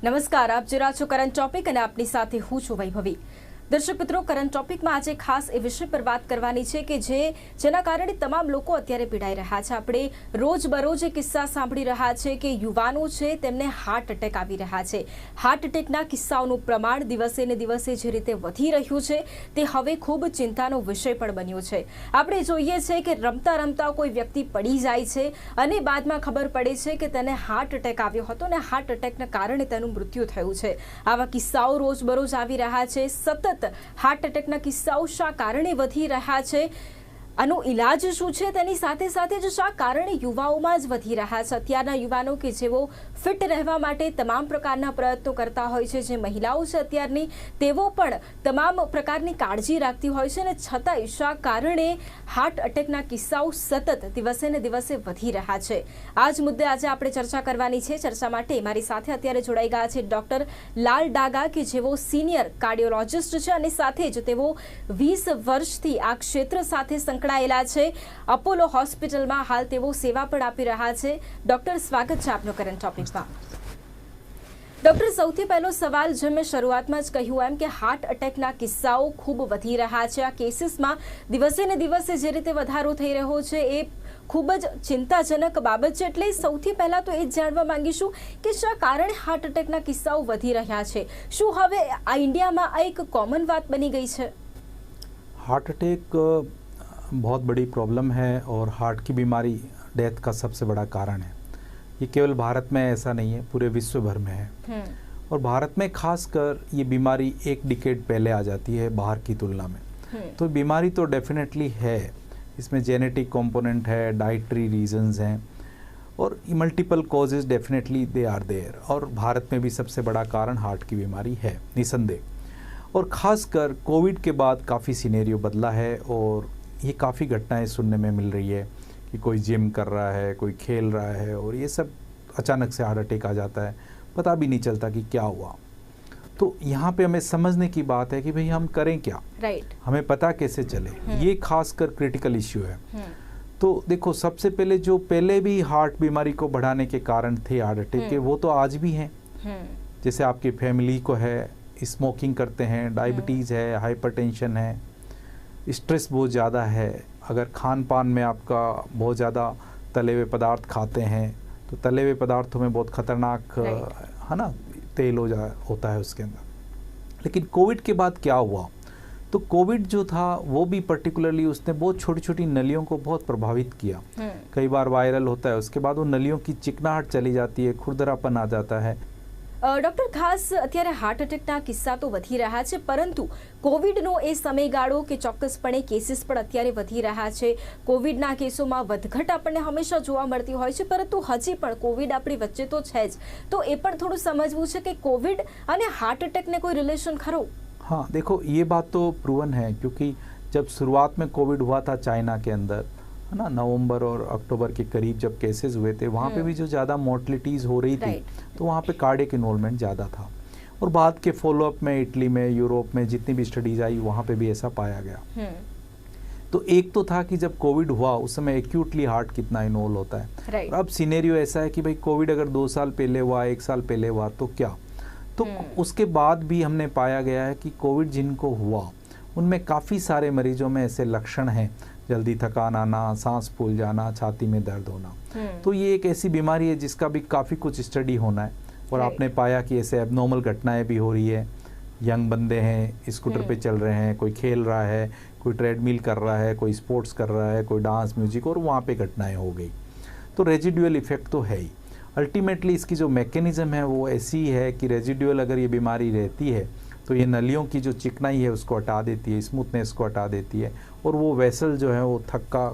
નમસ્કાર, આપ જોઈ રહ્યા છો કરંટ ટોપિક અને આપની સાથે હું છું વૈભવી। દર્શક મિત્રો, કરંટ ટોપિકમાં આજે ખાસ એ વિષય પર વાત કરવાની છે કે જેના કારણે તમામ લોકો અત્યારે પીડાઈ રહ્યા છે। આપણે રોજબરોજ એ કિસ્સા સાંભળી રહ્યા છે કે યુવાનો છે તેમને હાર્ટ એટેક આવી રહ્યા છે। હાર્ટ એટેકના કિસ્સાઓનું પ્રમાણ દિવસે ને દિવસે જે રીતે વધી રહ્યું છે તે હવે ખૂબ ચિંતાનો વિષય પણ બન્યો છે। આપણે જોઈએ છે કે રમતા રમતા કોઈ વ્યક્તિ પડી જાય છે અને બાદમાં ખબર પડે છે કે તેને હાર્ટ એટેક આવ્યો હતો અને હાર્ટ એટેકના કારણે તેનું મૃત્યુ થયું છે। આવા કિસ્સાઓ રોજબરોજ આવી રહ્યા છે। સતત હાર્ટ એટેકના કિસ્સાઓ શા કારણે વધી રહ્યા છે, આનો ઇલાજ શું છે, તેની સાથે સાથે જ શા કારણે યુવાઓમાં જ વધી રહ્યા છે। અત્યારના યુવાનો કે જેઓ ફિટ રહેવા માટે તમામ પ્રકારના પ્રયત્નો કરતા હોય છે, જે મહિલાઓ છે અત્યારની તેઓ પણ તમામ પ્રકારની કાળજી રાખતી હોય છે અને છતાંય શા કારણે હાર્ટ એટેકના કિસ્સાઓ સતત દિવસે ને દિવસે વધી રહ્યા છે। આ જ મુદ્દે આજે આપણે ચર્ચા કરવાની છે। ચર્ચા માટે મારી સાથે અત્યારે જોડાઈ ગયા છે ડોક્ટર લાલ ડાગા કે જેઓ સિનિયર કાર્ડિયોલોજિસ્ટ છે અને સાથે જ તેઓ 20 વર્ષથી આ ક્ષેત્ર સાથે સંકળાયેલા છે। અપોલો હોસ્પિટલમાં હાલ તેઓ સેવા પણ આપી રહ્યા છે। ડોક્ટર, સ્વાગત છે આપનો કરંટ ટોપિકમાં। ડોક્ટર, સૌથી પહેલો સવાલ જે મેં શરૂઆતમાં જ કહ્યું એમ કે હાર્ટ એટેકના કિસ્સાઓ ખૂબ વધી રહ્યા છે। આ કેસીસમાં દિવસે ને દિવસે જે રીતે વધારો થઈ રહ્યો છે એ ખૂબ જ ચિંતાજનક બાબત છે। એટલે સૌથી પહેલા તો એ જ જાણવા માંગીશું કે શા કારણે હાર્ટ એટેકના કિસ્સાઓ વધી રહ્યા છે। શું હવે આ ઇન્ડિયામાં આ એક કોમન વાત બની ગઈ છે? हार्ट अटैक बहुत बड़ी प्रॉब्लम है और हार्ट की बीमारी डेथ का सबसे बड़ा कारण है। ये केवल भारत में ऐसा नहीं है, पूरे विश्व भर में है। और भारत में खासकर ये बीमारी एक डिकेड पहले आ जाती है बाहर की तुलना में। तो बीमारी तो डेफिनेटली है, इसमें जेनेटिक कंपोनेंट है, डाइटरी रीजंस हैं और multiple causes definitely they are there. और भारत में भी सबसे बड़ा कारण हार्ट की बीमारी है निसंदेह। और ख़ासकर कोविड के बाद काफ़ी सिनेरियो बदला है और ये काफ़ी घटनाएं सुनने में मिल रही है कि कोई जिम कर रहा है, कोई खेल रहा है और ये सब अचानक से हार्ट अटैक आ जाता है, पता भी नहीं चलता कि क्या हुआ। तो यहाँ पे हमें समझने की बात है कि भाई हम करें क्या, राइट, हमें पता कैसे चले, ये खासकर क्रिटिकल इश्यू है। तो देखो, सबसे पहले जो पहले भी हार्ट बीमारी को बढ़ाने के कारण थे हार्ट अटैक के, वो तो आज भी हैं। जैसे आपकी फैमिली को है, स्मोकिंग करते हैं, डायबिटीज़ है, हाइपरटेंशन है, स्ट्रेस बहुत ज़्यादा है, अगर खान पान में आपका बहुत ज़्यादा तले हुए पदार्थ खाते हैं तो तले हुए पदार्थों में बहुत ख़तरनाक है ना तेल होता है उसके अंदर। लेकिन कोविड के बाद क्या हुआ, तो कोविड जो था वो भी पर्टिकुलरली उसने बहुत छोटी छोटी नलियों को बहुत प्रभावित किया। कई बार वायरल होता है, उसके बाद वो नलियों की चिकनाहट चली जाती है, खुरदरापन आ जाता है। ડોક્ટર, ખાસ અત્યારે હાર્ટ એટેકના કિસ્સા તો વધી રહ્યા છે, પરંતુ કોવિડનો એ સમયગાળો કે ચોક્કસપણે કેસીસ પણ અત્યારે વધી રહ્યા છે। કોવિડના કેસોમાં વધઘટ આપણને હંમેશા જોવા મળતી હોય છે, પરંતુ હજી પણ કોવિડ આપણી વચ્ચે તો છે જ। તો એ પણ થોડું સમજવું છે કે કોવિડ અને હાર્ટ એટેકને કોઈ રિલેશન ખરો? हाँ, देखो, ये बात तो प्रूवन है क्योंकि जब शुरुआत में कोविड हुआ था चाइना के अंदर, है ना, नवंबर और अक्टूबर के करीब जब केसेस हुए थे, वहाँ पे भी जो ज़्यादा मोर्टलिटीज़ हो रही थी तो वहाँ पे कार्डियक इन्वॉल्वमेंट ज़्यादा था। और बाद के फॉलोअप में इटली में, यूरोप में जितनी भी स्टडीज़ आई वहाँ पे भी ऐसा पाया गया। तो एक तो था कि जब कोविड हुआ उस समय एक्यूटली हार्ट कितना इन्वॉल्व होता है। और अब सिनेरियो ऐसा है कि भाई कोविड अगर 2 साल पहले हुआ, 1 साल पहले हुआ तो क्या, तो उसके बाद भी हमने पाया गया है कि कोविड जिनको हुआ उनमें काफ़ी सारे मरीजों में ऐसे लक्षण हैं, जल्दी थकान आना, सांस फूल जाना, छाती में दर्द होना। तो ये एक ऐसी बीमारी है जिसका भी काफ़ी कुछ स्टडी होना है। और आपने पाया कि ऐसे एबनॉर्मल घटनाएं भी हो रही है। यंग बंदे हैं, स्कूटर पे चल रहे हैं, कोई खेल रहा है, कोई ट्रेडमिल कर रहा है, कोई स्पोर्ट्स कर रहा है, कोई डांस म्यूजिक, और वहाँ पे घटनाएं हो गई। तो रेजिडुअल इफेक्ट तो है ही। अल्टीमेटली इसकी जो मैकेनिज़्म है वो ऐसी है कि रेजिडुअल अगर ये बीमारी रहती है तो ये नलियों की जो चिकनाई है उसको हटा देती है, स्मूथनेस को हटा देती है, और वो वेसल जो है वो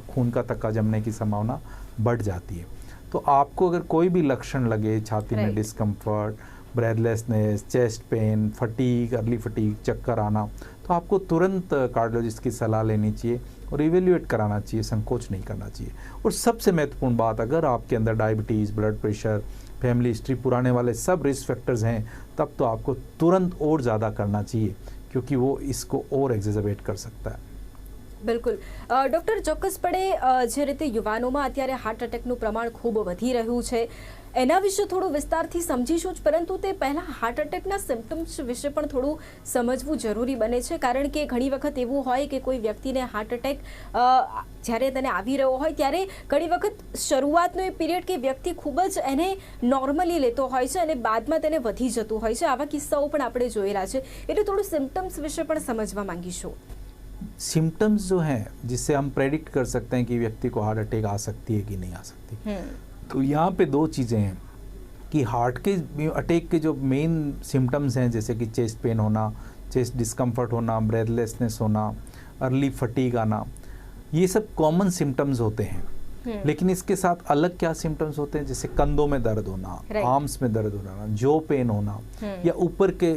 खून का थक्का जमने की संभावना बढ़ जाती है। तो आपको अगर कोई भी लक्षण लगे, छाती में discomfort, breathlessness, chest pain, fatigue, early fatigue, चक्कर आना, तो आपको तुरंत कार्डियोलॉजिस्ट की सलाह लेनी चाहिए और इवेल्युएट कराना चाहिए, संकोच नहीं करना चाहिए। और सबसे महत्वपूर्ण बात, अगर आपके अंदर diabetes, blood pressure, family history पुराने वाले सब रिस्क फैक्टर्स हैं, तब तो आपको तुरंत और ज़्यादा करना चाहिए क्योंकि वो इसको और एग्जेजरेट कर सकता है। બિલકુલ ડૉક્ટર, ચોક્કસપણે જે રીતે યુવાનોમાં અત્યારે હાર્ટ એટેકનું પ્રમાણ ખૂબ વધી રહ્યું છે એના વિશે થોડું વિસ્તારથી સમજીશું જ, પરંતુ તે પહેલાં હાર્ટ એટેકના સિમ્પટમ્સ વિશે પણ થોડું સમજવું જરૂરી બને છે, કારણ કે ઘણી વખત એવું હોય કે કોઈ વ્યક્તિને હાર્ટ એટેક જ્યારે તેને આવી રહ્યો હોય ત્યારે ઘણી વખત શરૂઆતનો એ પીરિયડ કે વ્યક્તિ ખૂબ જ એને નોર્મલી લેતો હોય છે અને બાદમાં તેને વધી જતું હોય છે. આવા કિસ્સાઓ પણ આપણે જોયેલા છે, એટલે થોડું સિમ્પટમ્સ વિશે પણ સમજવા માંગીશું. सिम्टम्स जो हैं जिससे हम प्रेडिक्ट कर सकते हैं कि व्यक्ति को हार्ट अटैक आ सकती है कि नहीं आ सकती, तो यहाँ पे दो चीज़ें हैं कि हार्ट के अटैक के जो मेन सिम्टम्स हैं, जैसे कि चेस्ट पेन होना, चेस्ट डिस्कम्फर्ट होना, ब्रेथलेसनेस होना, अर्ली फटीग आना, ये सब कॉमन सिम्टम्स होते हैं. लेकिन इसके साथ अलग क्या सिम्टम्स होते हैं, जैसे कंधों में दर्द होना, आर्म्स में दर्द होना, जो पेन होना, या ऊपर के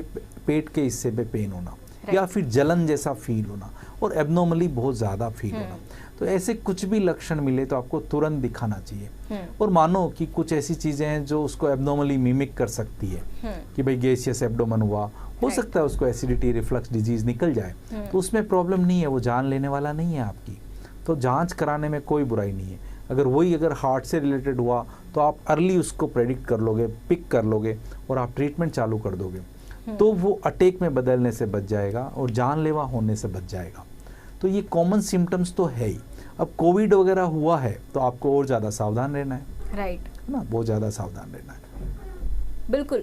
पेट के हिस्से पे पेन होना, या फिर जलन जैसा फील होना और एबनॉर्मली बहुत ज़्यादा फील होना. तो ऐसे कुछ भी लक्षण मिले तो आपको तुरंत दिखाना चाहिए. और मानो कि कुछ ऐसी चीज़ें हैं जो उसको एबनॉर्मली मिमिक कर सकती है कि भाई गैसियस एब्डोमेन हुआ, हो सकता है उसको एसिडिटी रिफ्लक्स डिजीज निकल जाए, तो उसमें प्रॉब्लम नहीं है, वो जान लेने वाला नहीं है आपकी. तो जांच कराने में कोई बुराई नहीं है. अगर हार्ट से रिलेटेड हुआ तो आप अर्ली उसको प्रेडिक्ट कर लोगे, पिक कर लोगे और आप ट्रीटमेंट चालू कर दोगे, तो वो अटैक में बदलने से बच जाएगा और जानलेवा होने से बच जाएगा. तो ये कॉमन सिम्टम्स तो है ही. अब कोविड वगैरह हुआ है तो आपको और ज़्यादा सावधान रहना है. રાઈટ, ना बहुत ज़्यादा सावधान रहना है. બિલકુલ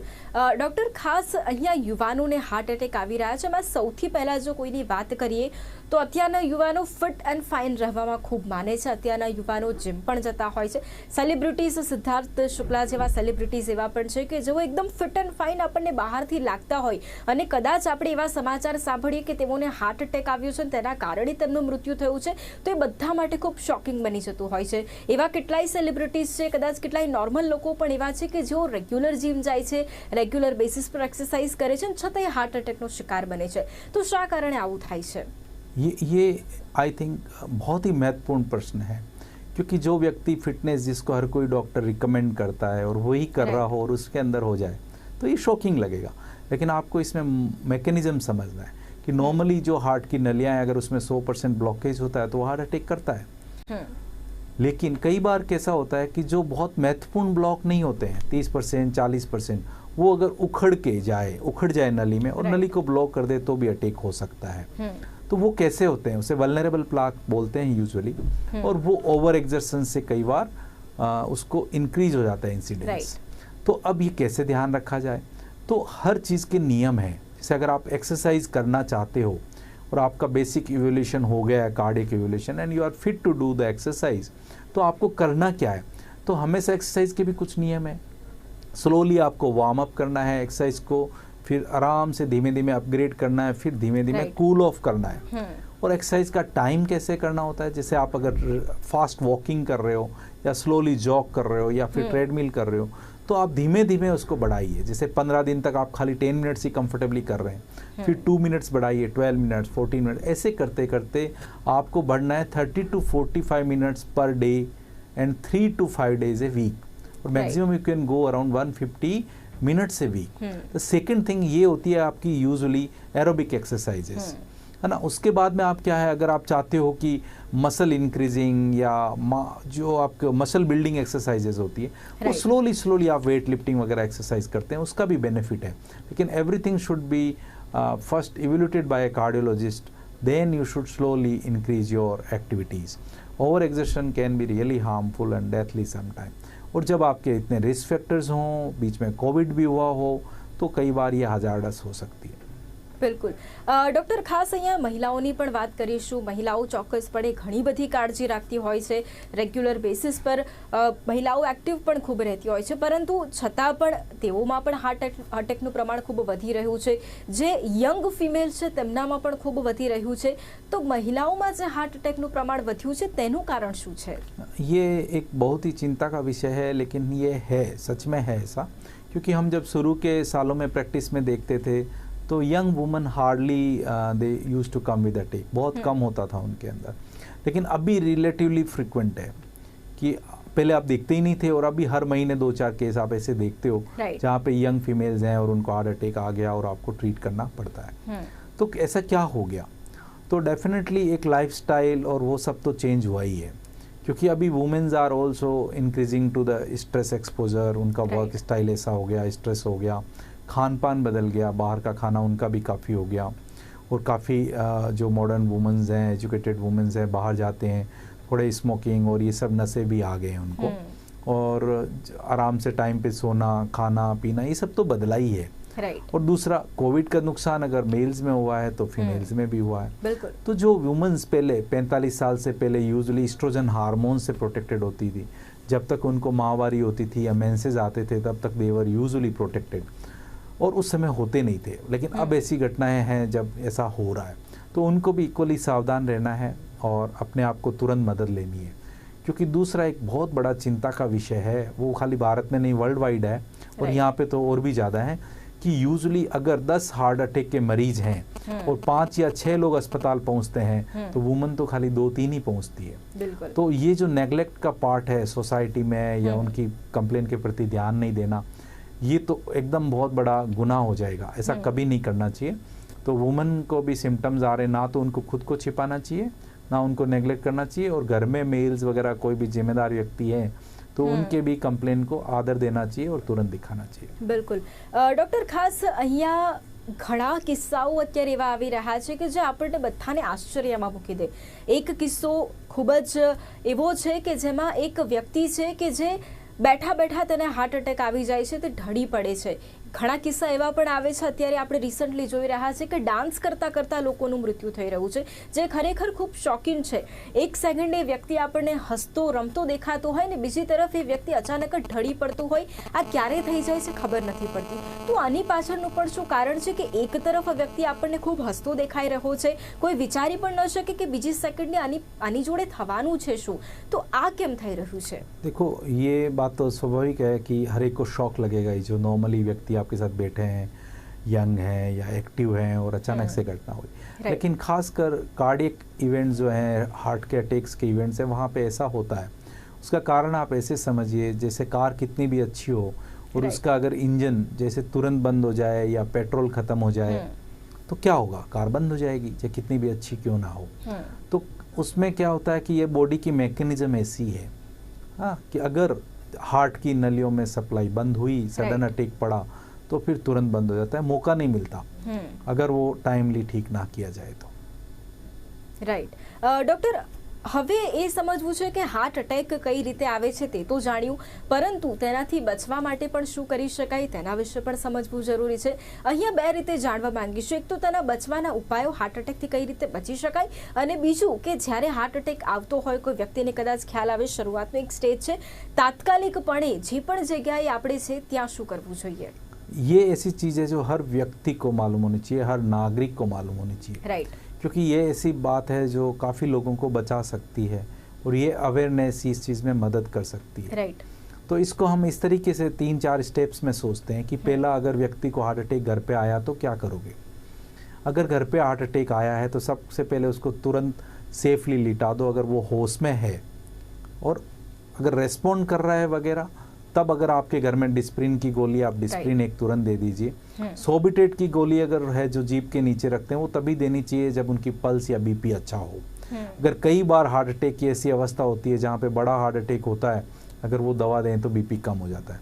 ડૉક્ટર, ખાસ અહીંયા યુવાનોને હાર્ટ એટેક આવી રહ્યા છે, એમાં સૌથી પહેલાં જો કોઈની વાત કરીએ તો અત્યારના યુવાનો ફિટ એન્ડ ફાઇન રહેવામાં ખૂબ માને છે. અત્યારના યુવાનો જીમ પણ જતા હોય છે. સેલિબ્રિટીઝ, સિદ્ધાર્થ શુક્લા જેવા સેલિબ્રિટીઝ એવા પણ છે કે જેઓ એકદમ ફિટ એન્ડ ફાઇન આપણને બહારથી લાગતા હોય, અને કદાચ આપણે એવા સમાચાર સાંભળીએ કે તેઓને હાર્ટ એટેક આવ્યો છે અને તેના કારણે તેમનું મૃત્યુ થયું છે, તો એ બધા માટે ખૂબ શોકિંગ બની જતું હોય છે. એવા કેટલાય સેલિબ્રિટીઝ છે, કદાચ કેટલાય નોર્મલ લોકો પણ એવા છે કે જેઓ રેગ્યુલર જીમ જાય છે, રેગ્યુલર બેસિસ પર एक्सरसाइज करे छे, छतांय हार्ट अटैक नो शिकार बने छे. तो शा कारणे आवुं थाय छे? ये आई थिंक बहुत ही महत्वपूर्ण प्रश्न है, क्योंकि जो व्यक्ति फिटनेस जिसको हर कोई डॉक्टर रिकमेंड करता है और वही कर रहा हो और उसके अंदर हो जाए तो ये शॉकिंग लगेगा. लेकिन आपको इसमें मैकेनिज्म समझना है कि नॉर्मली जो हार्ट की नलियाँ हैं, अगर उसमें 100% ब्लॉकेज होता है तो वो हार्ट अटैक करता है. लेकिन कई बार कैसा होता है कि जो बहुत महत्वपूर्ण ब्लॉक नहीं होते हैं, 30%, 40%, वो अगर उखड़ जाए नली में और नली को ब्लॉक कर दे तो भी अटैक हो सकता है. तो वो कैसे होते हैं, उसे वल्नरेबल प्लाक बोलते हैं यूजुअली, और वो ओवर एक्सर्शन से कई बार उसको इंक्रीज हो जाता है इंसिडेंस. तो अब ये कैसे ध्यान रखा जाए, तो हर चीज़ के नियम हैं. जैसे अगर आप एक्सरसाइज करना चाहते हो और आपका बेसिक इवोल्यूशन हो गया है, cardiac evolution, and you are fit to do the exercise, तो आपको करना क्या है, तो हमेशा एक्सरसाइज के भी कुछ नियम है. स्लोली आपको वार्म अप करना है एक्सरसाइज को, फिर आराम से धीमे धीमे अपग्रेड करना है, फिर धीमे धीमे कूल ऑफ करना है. और एक्सरसाइज का टाइम कैसे करना होता है, जैसे आप अगर फास्ट वॉकिंग कर रहे हो या स्लोली जॉग कर रहे हो या फिर ट्रेडमिल कर रहे हो, तो आप धीमे धीमे उसको बढ़ाइए. जैसे 15 दिन तक आप खाली 10 मिनट्स ही कंफर्टेबली कर रहे हैं, फिर 2 मिनट्स बढ़ाइए, 12 मिनट्स, 14 मिनट, ऐसे करते करते आपको बढ़ना है 30 to 45 minutes per day and 3 to 5 days a week. और maximum you can go around 150 minutes a week. The second thing ये होती है आपकी यूजुअली एरोबिक एक्सरसाइजेस, है ना. उसके बाद में आप क्या है, अगर आप चाहते हो कि मसल इंक्रीजिंग या जो आपके मसल बिल्डिंग एक्सरसाइजेज होती है, वो स्लोली आप वेट लिफ्टिंग वगैरह एक्सरसाइज करते हैं, उसका भी बेनिफिट है. लेकिन everything should be first evaluated by a cardiologist, then you should slowly increase your activities. Over exertion can be really harmful and deathly sometime. और जब आपके इतने रिस्क फैक्टर्स हों, बीच में कोविड भी हुआ हो, तो कई बार ये हजार्डस हो सकती है. બિલકુલ ડૉક્ટર, ખાસ અહીંયા મહિલાઓની પણ વાત કરીશું. મહિલાઓ ચોક્કસપણે ઘણી બધી કાળજી રાખતી હોય છે, રેગ્યુલર બેસિસ પર મહિલાઓ એક્ટિવ પણ ખૂબ રહેતી હોય છે, પરંતુ છતાં પણ તેઓમાં પણ હાર્ટ અટેકનું પ્રમાણ ખૂબ વધી રહ્યું છે. જે યંગ ફિમેલ છે તેમનામાં પણ ખૂબ વધી રહ્યું છે. તો મહિલાઓમાં જે હાર્ટ અટેકનું પ્રમાણ વધ્યું છે તેનું કારણ શું છે? ये एक बहुत ही चिंता का विषय है, लेकिन ये है, सच में है ऐसा. क्योंकि हम जब शुरू के सालों में प्रैक्टिस में देखते थे तो young woman hardly they use to come with attack, बहुत कम होता था उनके अंदर. लेकिन अभी रिलेटिवली फ्रिक्वेंट है कि पहले आप देखते ही नहीं थे, और अभी हर महीने 2-4 केस आप ऐसे देखते हो जहाँ पे यंग फीमेल्स हैं और उनको हार्ट अटैक आ गया और आपको ट्रीट करना पड़ता है. तो ऐसा क्या हो गया, तो डेफिनेटली एक लाइफस्टाइल और वो सब तो चेंज हुआ ही है, क्योंकि अभी womens are also increasing to the stress exposure, उनका वर्क स्टाइल ऐसा हो गया, स्ट्रेस हो गया, खान पान बदल गया, बाहर का खाना उनका भी काफ़ी हो गया, और काफ़ी जो मॉडर्न वुमेन्स हैं, एजुकेटेड वुमेन्स हैं, बाहर जाते हैं, थोड़े स्मोकिंग और ये सब नशे भी आ गए हैं उनको, और आराम से टाइम पे सोना, खाना पीना, ये सब तो बदला ही है। और दूसरा, कोविड का नुकसान अगर मेल्स में हुआ है तो फीमेल्स में भी हुआ है। बिल्कुल। तो जो वुमेन्स पहले 45 साल से पहले यूजुअली एस्ट्रोजन हार्मोन से प्रोटेक्टेड होती थी, जब तक उनको माहवारी होती थी या मेंसेस आते थे तब तक दे वर यूजुअली प्रोटेक्टेड, और उस समय होते नहीं थे। लेकिन अब ऐसी घटनाएं हैं जब ऐसा हो रहा है, तो उनको भी इक्वली सावधान रहना है और अपने आप को तुरंत मदद लेनी है। क्योंकि दूसरा एक बहुत बड़ा चिंता का विषय है, वो खाली भारत में नहीं, वर्ल्ड वाइड है, और यहाँ पे तो और भी ज़्यादा है, कि यूजुअली अगर 10 हार्ट अटैक के मरीज हैं और 5 या 6 लोग अस्पताल पहुंचते हैं, तो वुमन तो खाली 2-3 ही पहुंचती है। बिल्कुल। तो ये जो नेग्लेक्ट का पार्ट है सोसाइटी में, या उनकी कंप्लेन के प्रति ध्यान नहीं देना, ये तो एकदम बहुत बड़ा गुनाह हो जाएगा। ऐसा कभी नहीं करना चाहिए। तो वुमन को भी सिम्टम्स आ रहे, ना तो उनको खुद को छिपाना चाहिए, ना उनको नेग्लेक्ट करना चाहिए, और घर में मेल्स वगैरह कोई भी जिम्मेदार व्यक्ति है तो उनके भी कंप्लेन को आदर देना चाहिए और तुरंत दिखाना चाहिए। बिल्कुल। ડોક્ટર, ખાસ અહીંયા ઘણા કિસ્સાઓ અત્યારે એવા આવી રહ્યા છે કે જે આપણને બધાને આશ્ચર્યમાં મૂકી દે। એક કિસ્સો ખૂબ જ એવો છે કે જેમાં એક વ્યક્તિ છે કે જે બેઠા બેઠા તેને હાર્ટ અટેક આવી જાય છે, તે ઢળી પડે છે। ઘણા કિસ્સા એવા પણ આવે છે, અત્યારે આપણે રિસન્ટલી જોઈ રહ્યા છે કે ડાન્સ કરતા કરતા લોકોનું મૃત્યુ થઈ રહ્યું છે, જે ખરેખર ખૂબ શોકિંગ છે। એક સેકન્ડે વ્યક્તિ આપણને હસતો રમતો દેખાતો હોય ને બીજી તરફ એ વ્યક્તિ અચાનક જ ઢળી પડતું હોય, આ ક્યારે થઈ જાય છે ખબર નથી પડતી। તો આની પાછળનું પણ શું કારણ છે કે એક તરફ વ્યક્તિ આપણને ખૂબ હસતો દેખાઈ રહ્યો છે, કોઈ વિચારી પણ ન શકે કે બીજી સેકન્ડે આની જોડે થવાનું છે શું, તો આ કેમ થઈ રહ્યું છે? देखो, ये बात तो स्वाभाविक है कि हर एक को शौक लगेगा ही। जो नॉर्मली व्यक्ति आपके साथ बैठे हैं, यंग हैं या एक्टिव हैं, और अचानक से घटना हुई। लेकिन खासकर कार्डियक इवेंट्स जो हैं, हार्ट के अटैक्स के इवेंट्स हैं, वहाँ पे ऐसा होता है। उसका कारण आप ऐसे समझिए, जैसे कार कितनी भी अच्छी हो और उसका अगर इंजन जैसे तुरंत बंद हो जाए या पेट्रोल ख़त्म हो जाए, तो क्या होगा? कार बंद हो जाएगी, चाहे कितनी भी अच्छी क्यों ना हो। तो उसमें क्या होता है कि ये बॉडी की मैकेनिज्म ऐसी है, हाँ, कि अगर हार्ट की नलियों में सप्लाई बंद हुई, सडन अटैक पड़ा, तो फिर तुरंत बंद हो जाता है, मौका नहीं मिलता अगर वो टाइमली ठीक ना किया जाए तो। રાઈટ। ડોક્ટર, હવે એ સમજવું છે કે હાર્ટ અટેક કઈ રીતે આવે છે તે તો જાણ્યું, પરંતુ તેનાથી બચવા માટે પણ શું કરી શકાય તેના વિશે પણ સમજવું જરૂરી છે। અહીંયા બે રીતે જાણવા માંગીશું। એક તો તેના બચવાના ઉપાયો, હાર્ટ અટેકથી કઈ રીતે બચી શકાય, અને બીજું કે જ્યારે હાર્ટ અટેક આવતો હોય, કોઈ વ્યક્તિને કદાચ ખ્યાલ આવે શરૂઆતનો એક સ્ટેજ છે, તાત્કાલિકપણે જે પણ જગ્યાએ આપણે છે ત્યાં શું કરવું જોઈએ? ये ऐसी चीज़ है जो हर व्यक्ति को मालूम होनी चाहिए, हर नागरिक को मालूम होनी चाहिए। राइट। क्योंकि ये ऐसी बात है जो काफ़ी लोगों को बचा सकती है, और ये अवेयरनेस इस चीज़ में मदद कर सकती है। राइट। तो इसको हम इस तरीके से 3-4 स्टेप्स में सोचते हैं कि पहला, अगर व्यक्ति को हार्ट अटैक घर पे आया तो क्या करोगे? अगर घर पे हार्ट अटैक आया है तो सबसे पहले उसको तुरंत सेफली लिटा दो, अगर वो होश में है, और अगर रेस्पॉन्ड कर रहा है वगैरह, तब अगर आपके घर में डिस्प्रिन की गोली, आप डिस्प्रिन एक तुरंत दे दीजिए। सोबिटेट की गोली अगर है जो जीभ के नीचे रखते हैं, वो तभी देनी चाहिए जब उनकी पल्स या बीपी अच्छा हो। अगर कई बार हार्ट अटैक की ऐसी अवस्था होती है जहाँ पे बड़ा हार्ट अटैक होता है, अगर वो दवा दें तो बीपी कम हो जाता है।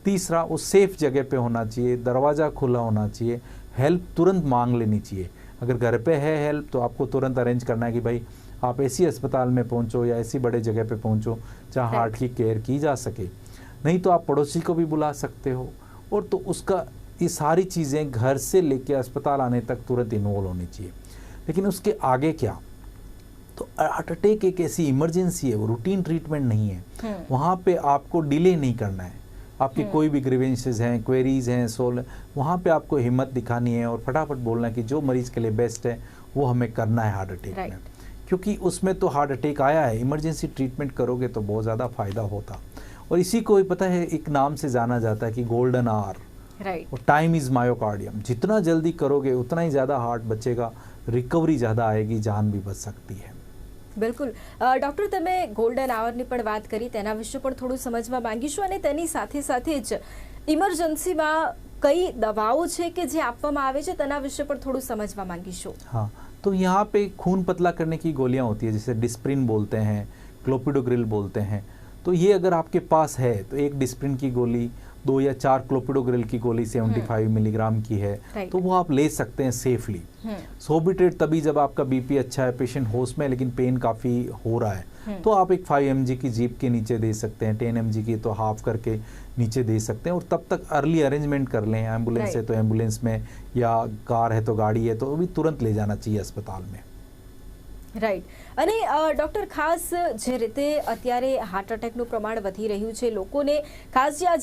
तीसरा, वो सेफ जगह पे होना चाहिए, दरवाज़ा खुला होना चाहिए, हेल्प तुरंत मांग लेनी चाहिए। अगर घर पे है हेल्प तो आपको तुरंत अरेंज करना है कि भाई आप ऐसी अस्पताल में पहुँचो या ऐसी बड़े जगह पे पहुँचो जहाँ हार्ट की केयर की जा सके। नहीं तो आप पड़ोसी को भी बुला सकते हो। और तो उसका ये सारी चीज़ें घर से लेके अस्पताल आने तक तुरंत इन्वॉल्व होनी चाहिए। लेकिन उसके आगे क्या? तो हार्ट अटैक एक ऐसी इमरजेंसी है, वो रूटीन ट्रीटमेंट नहीं है। वहाँ पे आपको डिले नहीं करना है। आपकी कोई भी ग्रीवेंसेस हैं, क्वेरीज हैं, वहाँ पे आपको हिम्मत दिखानी है और फटाफट बोलना है कि जो मरीज़ के लिए बेस्ट है वो हमें करना है हार्ट अटैक में। क्योंकि उसमें तो हार्ट अटैक आया है, इमरजेंसी ट्रीटमेंट करोगे तो बहुत ज़्यादा फ़ायदा होता। और इसी को ही पता है, एक नाम से जाना जाता है कि गोल्डन आवर। राइट। और टाइम इज़ मायोकार्डियम। जितना जल्दी करोगे उतना ही ज़्यादा हार्ट बचेगा, रिकवरी ज़्यादा आएगी, जान भी बच सकती है। બિલકુલ। ડૉક્ટર, તમે ગોલ્ડન આવરની પણ વાત કરી, તેના વિશે પણ થોડું સમજવા માંગીશું, અને તેની સાથે સાથે જ ઇમરજન્સીમાં કઈ દવાઓ છે કે જે આપવામાં આવે છે તેના વિશે પણ થોડું સમજવા માંગીશું। हाँ, तो यहाँ पे खून पतला करने की गोलियाँ होती है, जैसे डिस्प्रिन बोलते हैं, क्लोपिडोग्रिल बोलते हैं। तो ये अगर आपके पास है तो एक डिस्प्रिन की गोली, 2 या 4 क्लोपिडोग्रिल की गोली 75 मिलीग्राम की है, तो वो आप ले सकते हैं सेफली। सोबिट्रेट तभी जब आपका बीपी अच्छा है, पेशेंट होश में, लेकिन पेन काफ़ी हो रहा है, तो आप एक 5 mg की जीप के नीचे दे सकते हैं, 10 mg की तो हाफ करके नीचे दे सकते हैं। और तब तक अर्ली अरेंजमेंट कर लें, एम्बुलेंस है तो एम्बुलेंस में, या कार है तो गाड़ी है तो अभी तुरंत ले जाना चाहिए अस्पताल में। રાઈટ અને ડૉક્ટર ખાસ જે રીતે અત્યારે હાર્ટ અટેકનું પ્રમાણ વધી રહ્યું છે, લોકોને ખાસ જે આ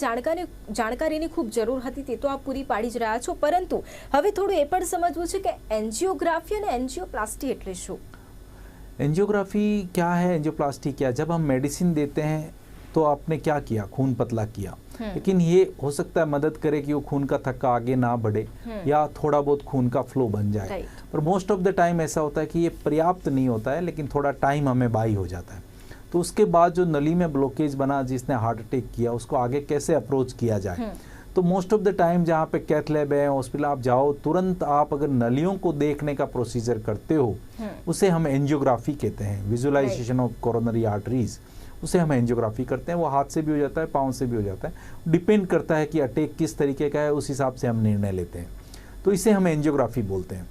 જાણકારીની ખૂબ જરૂર હતી તે તો આપ પૂરી પાડી જ રહ્યા છો, પરંતુ હવે થોડું એ પણ સમજવું છે કે એન્જિયોગ્રાફી અને એન્જિયોપ્લાસ્ટી એટલે શું? एंजियोग्राफी क्या है, एंजियोप्लास्टी क्या? जब हम मेडिसिन देते हैं तो आपने क्या किया, खून पतला किया, लेकिन ये हो सकता है मदद करे कि वो खून का थक्का आगे ना बढ़े या थोड़ा बहुत खून का फ्लो बन जाए, पर मोस्ट ऑफ द टाइम ऐसा होता है कि ये पर्याप्त नहीं होता है, लेकिन थोड़ा टाइम हमें बाई हो जाता है। तो उसके बाद जो नली में ब्लॉकेज बना, जिसने हार्ट अटैक किया, उसको आगे कैसे अप्रोच किया जाए, तो मोस्ट ऑफ द टाइम जहाँ पे कैथ लैब है, हॉस्पिटल आप जाओ, तुरंत आप अगर नलियों को देखने का प्रोसीजर करते हो, उसे हम एंजियोग्राफी कहते हैं, विजुअलाइजेशन ऑफ कोरोनरी आर्टरीज, उसे हम एंजियोग्राफी करते हैं। वो हाथ से भी हो जाता है, पाँव से भी हो जाता है, डिपेंड करता है कि अटैक किस तरीके का है, उस हिसाब से हम निर्णय लेते हैं। तो इसे हम एंजियोग्राफी बोलते हैं।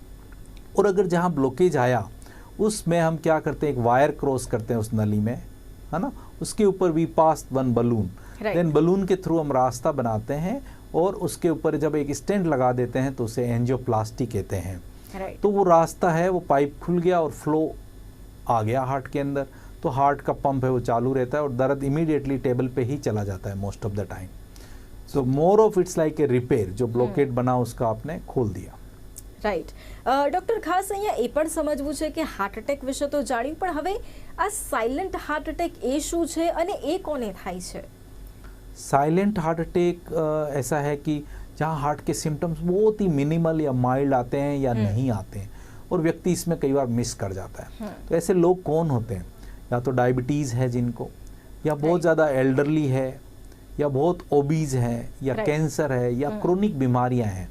और अगर जहाँ ब्लॉकेज आया उसमें हम क्या करते हैं, एक वायर क्रॉस करते हैं उस नली में, है ना, उसके ऊपर we pass 1 balloon, then balloon के थ्रू हम रास्ता बनाते हैं और उसके ऊपर जब एक स्टेंट लगा देते हैं तो उसे एंजियोप्लास्टी कहते हैं। तो वो रास्ता है, वो पाइप खुल गया और फ्लो आ गया हार्ट के अंदर, तो हार्ट का पंप है वो चालू रहता है और दर्द इमीडिएटली टेबल पे ही चला जाता है most of the time. So more of its like a repair, जो ब्लॉकेट बना उसका आपने खोल दिया। રાઈટ ડૉક્ટર, ખાસ અહીંયા એ પણ સમજવું છે કે હાર્ટ અટેક વિશે તો જાણ્યું, પણ હવે આ સાયલેન્ટ હાર્ટ અટેક એ શું છે અને એ કોને થાય છે? साइलेंट हार्ट अटैक ऐसा है कि जहाँ हार्ट के सिम्टम्स बहुत ही मिनिमल या माइल्ड आते हैं या नहीं आते हैं, और व्यक्ति इसमें कई बार मिस कर जाता है। तो ऐसे लोग कौन होते हैं? या तो डायबिटीज़ है जिनको, या बहुत ज़्यादा एल्डरली है, या बहुत ओबीज है, या कैंसर है, या क्रोनिक बीमारियां हैं।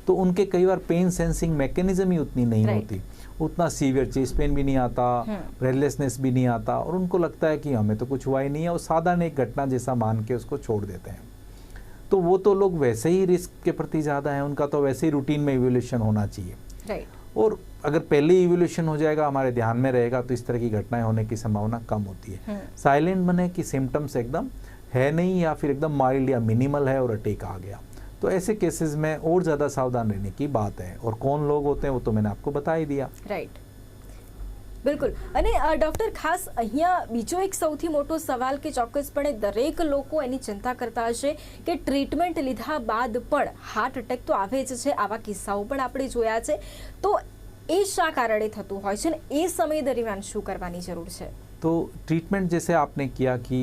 तो उनके कई बार पेन सेंसिंग मैकेनिज्म ही उतनी नहीं होती, उतना सीवियर चेस्ट पेन भी नहीं आता, ब्रेथलेसनेस भी नहीं आता, और उनको लगता है कि हमें तो कुछ हुआ ही नहीं है, और साधारण एक घटना जैसा मान के उसको छोड़ देते हैं। तो वो तो लोग वैसे ही रिस्क के प्रति ज़्यादा हैं, उनका तो वैसे ही रूटीन में इवोल्यूशन होना चाहिए। और अगर पहले ही इवोल्यूशन हो जाएगा, हमारे ध्यान में रहेगा, तो इस तरह की घटनाएं होने की संभावना कम होती है। साइलेंट बने कि सिम्टम्स एकदम है नहीं, या फिर एकदम माइल्ड या मिनिमल है और अटैक आ गया, तो ऐसे केसेस में और ज़्यादा सावधान रहने की बात है। और कौन लोग होते हैं वो तो मैंने आपको बता ही दिया। રાઈટ, બિલકુલ। અને ડૉક્ટર, ખાસ અહીંયા બીજો એક સૌથી મોટો સવાલ કે ચોક્કસપણે દરેક લોકો એની ચિંતા કરતા હશે કે ટ્રીટમેન્ટ લીધા બાદ પણ હાર્ટ અટેક તો આવે જ છે, આવા કિસ્સાઓ પણ આપણે જોયા છે, તો એ શા કારણે થતું હોય છે ને એ સમય દરમિયાન શું કરવાની જરૂર છે? तो ट्रीटमेंट जैसे आपने किया कि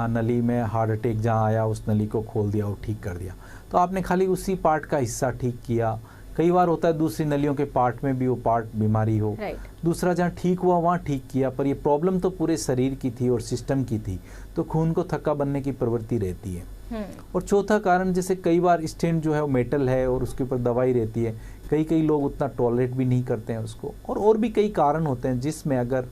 नली में हार्ट अटैक जहाँ आया उस नली को खोल दिया और ठीक कर दिया, तो आपने खाली उसी पार्ट का हिस्सा ठीक किया। कई बार होता है दूसरी नलियों के पार्ट में भी वो पार्ट बीमारी हो, दूसरा जहाँ ठीक हुआ वहाँ ठीक किया, पर ये प्रॉब्लम तो पूरे शरीर की थी और सिस्टम की थी, तो खून को थक्का बनने की प्रवृत्ति रहती है। और चौथा कारण, जैसे कई बार स्टेंट जो है वो मेटल है और उसके ऊपर दवाई रहती है, कई लोग उतना टॉलरेट भी नहीं करते हैं उसको, और भी कई कारण होते हैं जिसमें अगर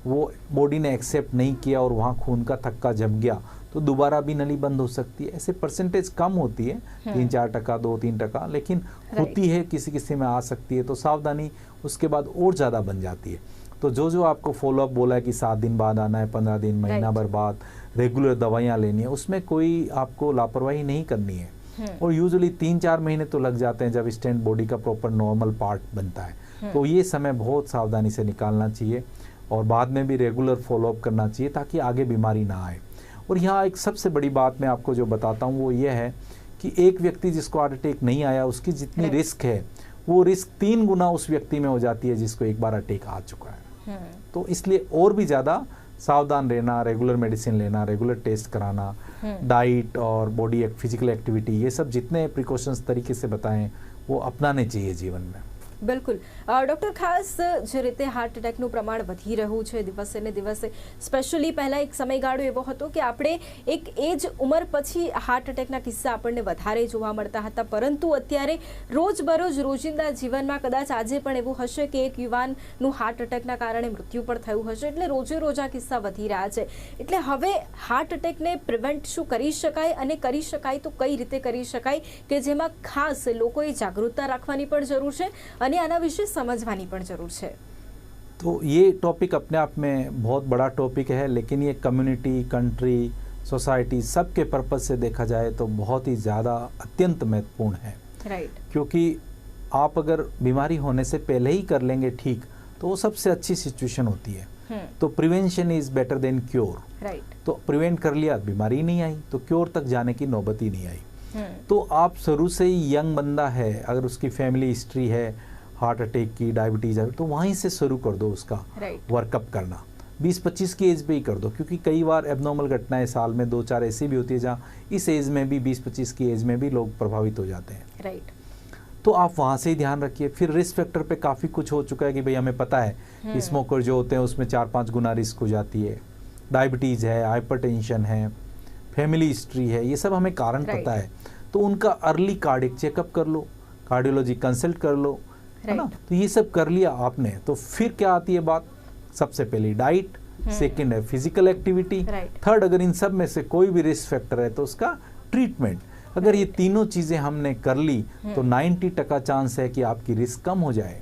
वो बॉडी ने एक्सेप्ट नहीं किया और वहाँ खून का थक्का जम गया तो दोबारा भी नली बंद हो सकती है। ऐसे परसेंटेज कम होती है, 3-4%, 2-3%, लेकिन होती है, किसी में आ सकती है, तो सावधानी उसके बाद और ज़्यादा बन जाती है। तो जो आपको फॉलोअप बोला है कि 7 दिन बाद आना है, 15 दिन, महीना भर बाद रेगुलर दवाइयाँ लेनी है, उसमें कोई आपको लापरवाही नहीं करनी है। और यूजुअली 3-4 महीने तो लग जाते हैं जब स्टेंट बॉडी का प्रॉपर नॉर्मल पार्ट बनता है, तो ये समय बहुत सावधानी से निकालना चाहिए और बाद में भी रेगुलर फॉलोअप करना चाहिए ताकि आगे बीमारी ना आए। और यहाँ एक सबसे बड़ी बात मैं आपको जो बताता हूँ वो ये है कि एक व्यक्ति जिसको हार्ट अटैक नहीं आया, उसकी जितनी रिस्क है वो रिस्क 3 गुना उस व्यक्ति में हो जाती है जिसको एक बार अटैक आ चुका है। तो इसलिए और भी ज़्यादा सावधान रहना, रेगुलर मेडिसिन लेना, रेगुलर टेस्ट कराना, डाइट और बॉडी फिजिकल एक्टिविटी, ये सब जितने प्रिकॉशंस तरीके से बताएं वो अपनाने चाहिए जीवन में। બિલકુલ ડૉક્ટર, ખાસ જે રીતે હાર્ટ એટેકનું પ્રમાણ વધી રહ્યું છે દિવસે ને દિવસે, સ્પેશિયલી પહેલાં એક સમયગાળો એવો હતો કે આપણે એક એજ ઉંમર પછી હાર્ટ એટેકના કિસ્સા આપણને વધારે જોવા મળતા હતા, પરંતુ અત્યારે રોજબરોજ રોજિંદા જીવનમાં કદાચ આજે પણ એવું હશે કે એક યુવાનનું હાર્ટ એટેકના કારણે મૃત્યુ પણ થયું હશે, એટલે રોજે રોજ આ કિસ્સા વધી રહ્યા છે. એટલે હવે હાર્ટ એટેકને પ્રિવેન્ટ શું કરી શકાય, અને કરી શકાય તો કઈ રીતે કરી શકાય, કે જેમાં ખાસ લોકોએ જાગૃતતા રાખવાની પણ જરૂર છે અને આના વિશે समझवानी पण जरूर है. तो ये टॉपिक अपने आप में बहुत बड़ा टॉपिक है, लेकिन ये कम्युनिटी, कंट्री, सोसाइटी सबके पर्पज से देखा जाए तो बहुत ही ज़्यादा अत्यंत महत्वपूर्ण है. राइट. क्योंकि आप अगर बीमारी होने से पहले ही कर लेंगे ठीक, तो वो सबसे अच्छी सिचुएशन होती है. तो prevention is better than cure. Right. तो प्रिवेंट कर लिया, बीमारी नहीं आई, तो क्योर तक जाने की नौबत ही नहीं आई. तो आप शुरू से ही यंग बंदा है, अगर उसकी फैमिली हिस्ट्री है हार्ट अटैक की, डायबिटीज है, तो वहीं से शुरू कर दो उसका वर्कअप करना. 20-25 की एज पे ही कर दो, क्योंकि कई बार एबनॉर्मल घटनाएं साल में 2-4 ऐसी भी होती है जहाँ इस एज में भी 20-25 की एज में भी लोग प्रभावित हो जाते हैं. राइट. तो आप वहाँ से ही ध्यान रखिए. फिर रिस्क फैक्टर पे काफ़ी कुछ हो चुका है कि भाई हमें पता है कि स्मोकर जो होते हैं उसमें 4-5 गुना रिस्क हो जाती है. डायबिटीज़ है, हाइपरटेंशन है, फैमिली हिस्ट्री है, ये सब हमें कारण पता है. तो उनका अर्ली कार्डियक चेकअप कर लो, कार्डियोलॉजी कंसल्ट कर लो, है ना. तो ये सब कर लिया आपने, तो फिर क्या आती है बात, सबसे पहले डाइट, सेकंड है फिजिकल एक्टिविटी, थर्ड अगर इन सब में से कोई भी रिस्क फैक्टर है तो उसका ट्रीटमेंट. अगर ये तीनों चीज़ें हमने कर ली तो 90% चांस है कि आपकी रिस्क कम हो जाए.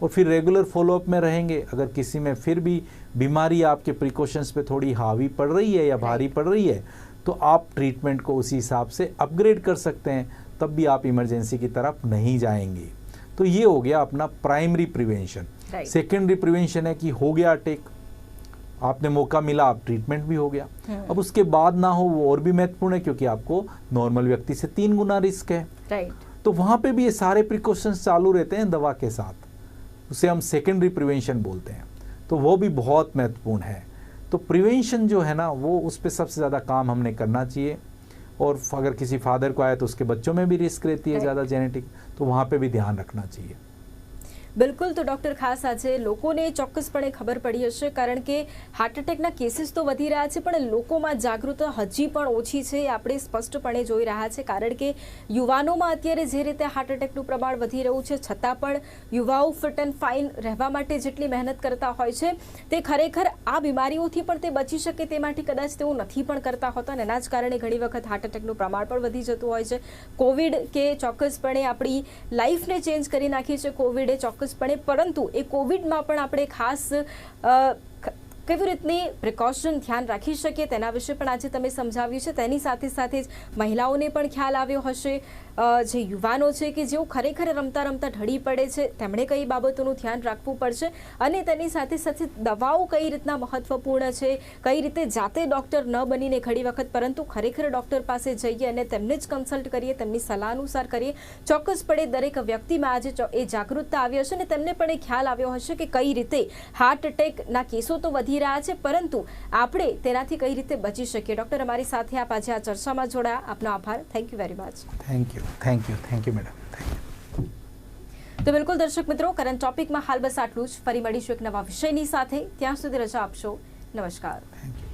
और फिर रेगुलर फॉलोअप में रहेंगे. अगर किसी में फिर भी बीमारी आपके प्रिकॉशंस पे थोड़ी हावी पड़ रही है या भारी पड़ रही है, तो आप ट्रीटमेंट को उसी हिसाब से अपग्रेड कर सकते हैं, तब भी आप इमरजेंसी की तरफ नहीं जाएंगे. तो ये हो गया अपना प्राइमरी प्रिवेंशन. सेकेंडरी प्रिवेंशन है कि हो गया अटैक, आपने मौका मिला, आप ट्रीटमेंट भी हो गया. अब उसके बाद ना हो वो और भी महत्वपूर्ण है, क्योंकि आपको नॉर्मल व्यक्ति से 3 गुना रिस्क है. राइट. तो वहां पे भी ये सारे प्रिकॉशंस चालू रहते हैं दवा के साथ, उसे हम सेकेंडरी प्रिवेंशन बोलते हैं. तो वो भी बहुत महत्वपूर्ण है. तो प्रिवेंशन जो है ना, वो उस पर सबसे ज़्यादा काम हमने करना चाहिए. और अगर किसी फादर को आया तो उसके बच्चों में भी रिस्क रहती है ज़्यादा जेनेटिक, तो वहाँ पे भी ध्यान रखना चाहिए. બિલકુલ. તો ડૉક્ટર, ખાસ આજે લોકોને ચોક્કસપણે ખબર પડી હશે, કારણ કે હાર્ટ એટેકના કેસીસ તો વધી રહ્યા છે, પણ લોકોમાં જાગૃતતા હજી પણ ઓછી છે, આપણે સ્પષ્ટપણે જોઈ રહ્યા છે. કારણ કે યુવાનોમાં અત્યારે જે રીતે હાર્ટ એટેકનું પ્રમાણ વધી રહ્યું છે, છતાં પણ યુવાઓ ફિટ એન્ડ ફાઇન રહેવા માટે જેટલી મહેનત કરતા હોય છે, તે ખરેખર આ બીમારીઓથી પણ તે બચી શકે તે માટે કદાચ તેઓ નથી પણ કરતા હોતા, અને એના જ કારણે ઘણી વખત હાર્ટ એટેકનું પ્રમાણ પણ વધી જતું હોય છે. કોવિડ કે ચોક્કસપણે આપણી લાઈફને ચેન્જ કરી નાખી છે કોવિડે, ચોક્કસપણે, પરંતુ એ કોવિડમાં પણ આપણે ખાસ કેવી રીતની પ્રિકોશન ધ્યાન રાખી શકીએ તેના વિશે પણ આજે તમે સમજાવ્યું છે. તેની સાથે સાથે જ મહિલાઓને પણ ખ્યાલ આવ્યો હશે, જે યુવાનો છે કે જેઓ ખરેખર રમતા રમતા ઢળી પડે છે, તેમણે કઈ બાબતોનું ધ્યાન રાખવું પડશે, અને તેની સાથે સાથે દવાઓ કઈ રીતના મહત્વપૂર્ણ છે, કઈ રીતે જાતે ડૉક્ટર ન બનીને ઘણી વખત, પરંતુ ખરેખર ડૉક્ટર પાસે જઈએ અને તેમને જ કન્સલ્ટ કરીએ, તેમની સલાહ અનુસાર કરીએ. ચોક્કસપણે દરેક વ્યક્તિમાં આજે એ જાગૃતતા આવી હશે, અને તેમને પણ એ ખ્યાલ આવ્યો હશે કે કઈ રીતે હાર્ટ એટેકના કેસો તો વધી રહ્યા છે, પરંતુ આપણે તેનાથી કઈ રીતે બચી શકીએ. ડૉક્ટર, અમારી સાથે આપ આજે આ ચર્ચામાં જોડાયા, આપનો આભાર. Thank you very much. Thank you madam. તો બિલકુલ દર્શક મિત્રો, કરંટ ટોપિકમાં હાલ બસ આટલું જ. ફરી મળીશું એક નવા વિષયની સાથે. ત્યાં સુધી રજા આપશો. નમસ્કાર. Thank you.